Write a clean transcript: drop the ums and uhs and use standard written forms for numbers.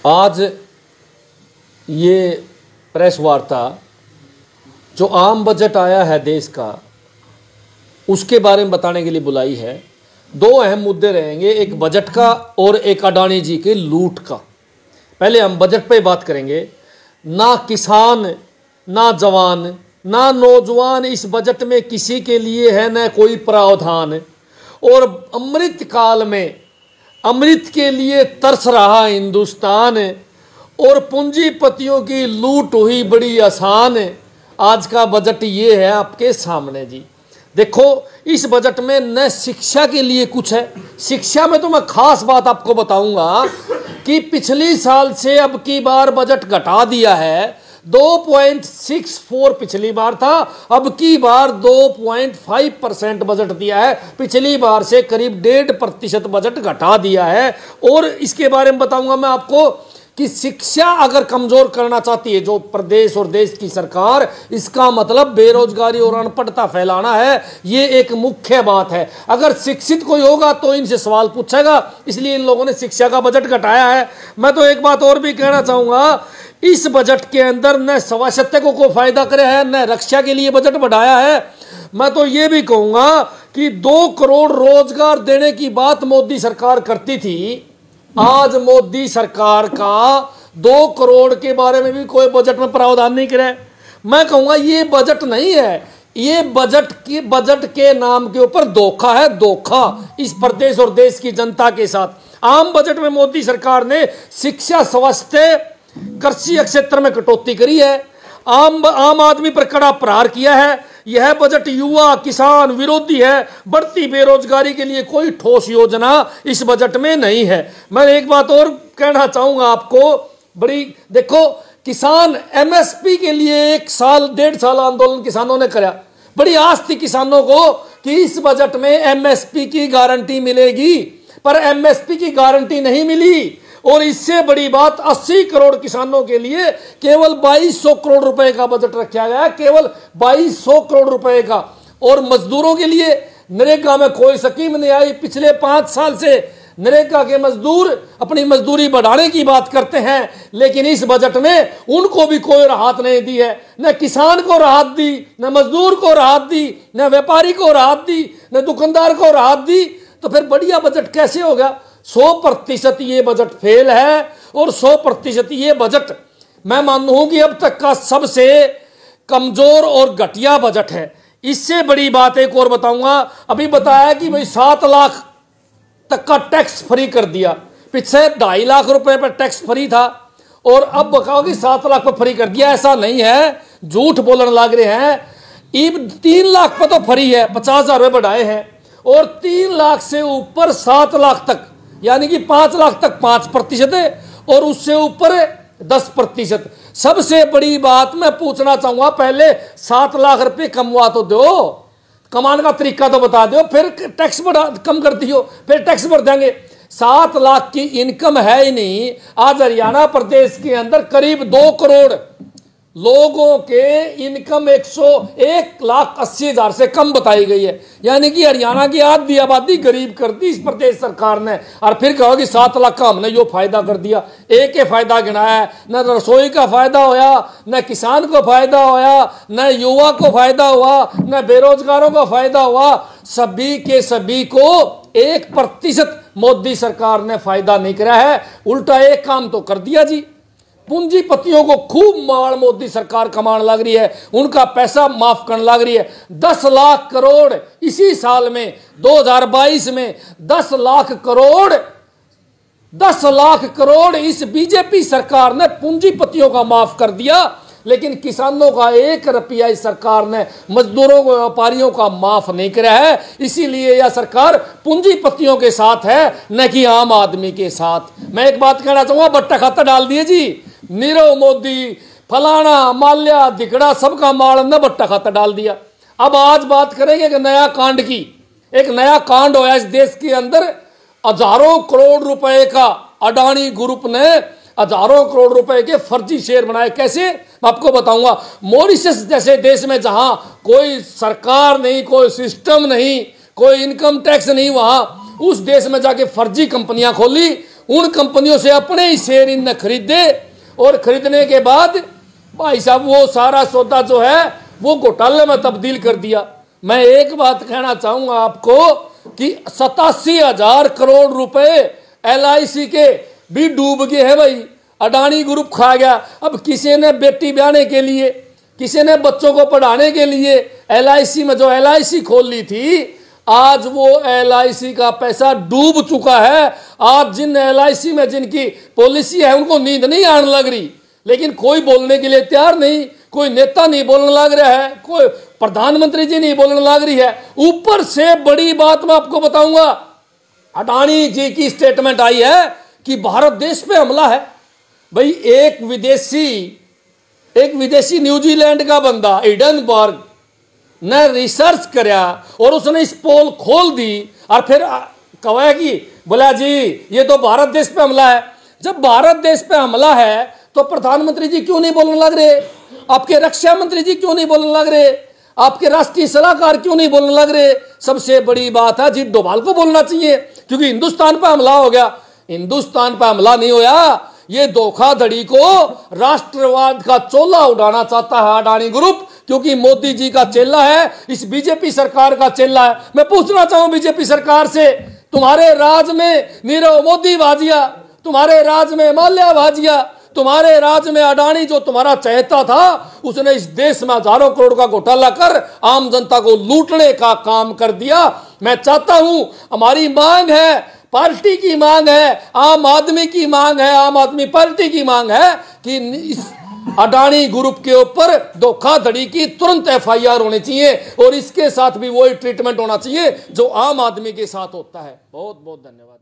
आज ये प्रेस वार्ता जो आम बजट आया है देश का उसके बारे में बताने के लिए बुलाई है। दो अहम मुद्दे रहेंगे, एक बजट का और एक अडानी जी के लूट का। पहले हम बजट पे बात करेंगे। ना किसान, ना जवान, ना नौजवान इस बजट में किसी के लिए है न कोई प्रावधान। और अमृत काल में अमृत के लिए तरस रहा हिंदुस्तान और पूंजीपतियों की लूट हुई बड़ी आसान। आज का बजट ये है आपके सामने जी। देखो, इस बजट में न शिक्षा के लिए कुछ है। शिक्षा में तो मैं खास बात आपको बताऊंगा कि पिछली साल से अब की बार बजट घटा दिया है। 2.64 पिछली बार था, अब की बार 2.5% बजट दिया है। पिछली बार से करीब 1.5% बजट घटा दिया है। और इसके बारे में बताऊंगा मैं आपको कि शिक्षा अगर कमजोर करना चाहती है जो प्रदेश और देश की सरकार, इसका मतलब बेरोजगारी और अनपढ़ता फैलाना है। ये एक मुख्य बात है। अगर शिक्षित कोई होगा तो इनसे सवाल पूछेगा, इसलिए इन लोगों ने शिक्षा का बजट घटाया है। मैं तो एक बात और भी कहना चाहूंगा, इस बजट के अंदर न स्वायत्तकों को फायदा करे है, न रक्षा के लिए बजट बढ़ाया है। मैं तो ये भी कहूंगा कि 2 करोड़ रोजगार देने की बात मोदी सरकार करती थी। आज मोदी सरकार का 2 करोड़ के बारे में भी कोई बजट में प्रावधान नहीं करे। मैं कहूंगा ये बजट नहीं है, ये बजट के नाम के ऊपर धोखा है, धोखा इस प्रदेश और देश की जनता के साथ। आम बजट में मोदी सरकार ने शिक्षा, स्वास्थ्य, कृषि क्षेत्र में कटौती करी है। आम आदमी पर कड़ा प्रहार किया है। यह बजट युवा किसान विरोधी है। बढ़ती बेरोजगारी के लिए कोई ठोस योजना इस बजट में नहीं है। मैं एक बात और कहना चाहूंगा आपको, बड़ी देखो, किसान एमएसपी के लिए 1.5 साल आंदोलन किसानों ने कराया। बड़ी आस थी किसानों को कि इस बजट में एमएसपी की गारंटी मिलेगी, पर एमएसपी की गारंटी नहीं मिली। और इससे बड़ी बात, 80 करोड़ किसानों के लिए केवल 2200 करोड़ रुपए का बजट रखा गया है, केवल 2200 करोड़ रुपए का। और मजदूरों के लिए नरेगा में कोई स्कीम नहीं आई। पिछले 5 साल से नरेगा के मजदूर अपनी मजदूरी बढ़ाने की बात करते हैं, लेकिन इस बजट में उनको भी कोई राहत नहीं दी है। न किसान को राहत दी, न मजदूर को राहत दी, न व्यापारी को राहत दी, न दुकानदार को राहत दी। तो फिर बढ़िया बजट कैसे होगा? 100% ये बजट फेल है। और 100% ये बजट मैं मानूं कि अब तक का सबसे कमजोर और घटिया बजट है। इससे बड़ी बात एक और बताऊंगा। अभी बताया कि भाई 7 लाख तक का टैक्स फ्री कर दिया। पिछले 2.5 लाख रुपए पर टैक्स फ्री था और अब बताओ कि 7 लाख पर फ्री कर दिया। ऐसा नहीं है, झूठ बोलने लग रहे हैं। 3 लाख पर तो फ्री है, 50,000 रुपए बढ़ाए हैं। और 3 लाख से ऊपर 7 लाख तक, यानी कि 5 लाख तक 5% है और उससे ऊपर 10%। सबसे बड़ी बात मैं पूछना चाहूंगा, पहले 7 लाख रुपए कमवा तो दो, कमाने का तरीका तो बता दो, फिर टैक्स बढ़ा कम कर दियो, फिर टैक्स बढ़ देंगे। 7 लाख की इनकम है ही नहीं। आज हरियाणा प्रदेश के अंदर करीब 2 करोड़ लोगों के इनकम 1,80,000 से कम बताई गई है। यानी कि हरियाणा की आधी आबादी गरीब कर दी इस प्रदेश सरकार ने। और फिर कहो कि 7 लाख का हमने यो फायदा कर दिया। एक ही फायदा गिनाया है, न रसोई का फायदा होया, न किसान को फायदा होया, न युवा को फायदा हुआ, न बेरोजगारों को फायदा हुआ। सभी के सभी को 1% मोदी सरकार ने फायदा नहीं करा है। उल्टा एक काम तो कर दिया जी, पूंजीपतियों को खूब माल मोदी सरकार कमाने लग रही है, उनका पैसा माफ करने लग रही है। 10 लाख करोड़ इसी साल में 2022 में 10 लाख करोड़ इस बीजेपी सरकार ने पूंजीपतियों का माफ कर दिया। लेकिन किसानों का 1 रुपया इस सरकार ने, मजदूरों को, व्यापारियों का माफ नहीं किया है। इसीलिए यह सरकार पूंजीपतियों के साथ है, न कि आम आदमी के साथ। मैं एक बात कहना चाहूंगा, बट्टा खाता डाल दिए जी। नीरव मोदी, फलाना, माल्या, धिकड़ा, सबका माल ने बट्टा खाता डाल दिया। अब आज बात करेंगे एक नया कांड की। एक नया कांड होया इस देश के अंदर। हजारों करोड़ रुपए का अडानी ग्रुप ने हजारों करोड़ रुपए के फर्जी शेयर बनाए। कैसे? मैं आपको बताऊंगा। मॉरिशस जैसे देश में जहां कोई सरकार नहीं, कोई सिस्टम नहीं, कोई इनकम टैक्स नहीं, वहां उस देश में जाके फर्जी कंपनियां खोली, उन कंपनियों से अपने ही शेयर इनने खरीदे और खरीदने के बाद भाई साहब वो सारा सौदा जो है वो घोटाले में तब्दील कर दिया। मैं एक बात कहना चाहूंगा आपको कि 87,000 करोड़ रुपए LIC के भी डूब गए हैं भाई, अडानी ग्रुप खा गया। अब किसी ने बेटी ब्याहने के लिए, किसी ने बच्चों को पढ़ाने के लिए LIC में जो LIC खोल ली थी, आज वो LIC का पैसा डूब चुका है। आज जिन LIC में जिनकी पॉलिसी है उनको नींद नहीं आने लग रही, लेकिन कोई बोलने के लिए तैयार नहीं, कोई नेता नहीं बोलने लग रहा है, कोई प्रधानमंत्री जी नहीं बोलने लग रही है। ऊपर से बड़ी बात मैं आपको बताऊंगा, अडानी जी की स्टेटमेंट आई है कि भारत देश पे हमला है। भाई एक विदेशी न्यूजीलैंड का बंदा एडनबर्ग ने रिसर्च करया और उसने इस पोल खोल दी और फिर कहा कि बोला जी ये तो भारत देश पे हमला है। जब भारत देश पे हमला है तो प्रधानमंत्री जी क्यों नहीं बोलने लग रहे, आपके रक्षा मंत्री जी क्यों नहीं बोलने लग रहे, आपके राष्ट्रीय सलाहकार क्यों नहीं बोलने लग रहे। सबसे बड़ी बात है अजीत डोभाल को बोलना चाहिए, क्योंकि हिंदुस्तान पर हमला हो गया। हिंदुस्तान पर हमला नहीं होया, ये धोखाधड़ी को राष्ट्रवाद का चोला उड़ाना चाहता है अडानी ग्रुप, क्योंकि मोदी जी का चेला है, इस बीजेपी सरकार का चेला है। मैं पूछना चाहूं बीजेपी सरकार से, तुम्हारे राज में नीरव मोदी भाजिया, तुम्हारे राज में माल्या भाजिया, तुम्हारे राज में अडानी जो तुम्हारा चहेता था, उसने इस देश में हजारों करोड़ का घोटाला कर आम जनता को लूटने का काम कर दिया। मैं चाहता हूं, हमारी मांग है, पार्टी की मांग है, आम आदमी की मांग है, आम आदमी पार्टी की मांग है कि इस अडानी ग्रुप के ऊपर धोखाधड़ी की तुरंत FIR होनी चाहिए और इसके साथ भी वही ट्रीटमेंट होना चाहिए जो आम आदमी के साथ होता है। बहुत बहुत धन्यवाद।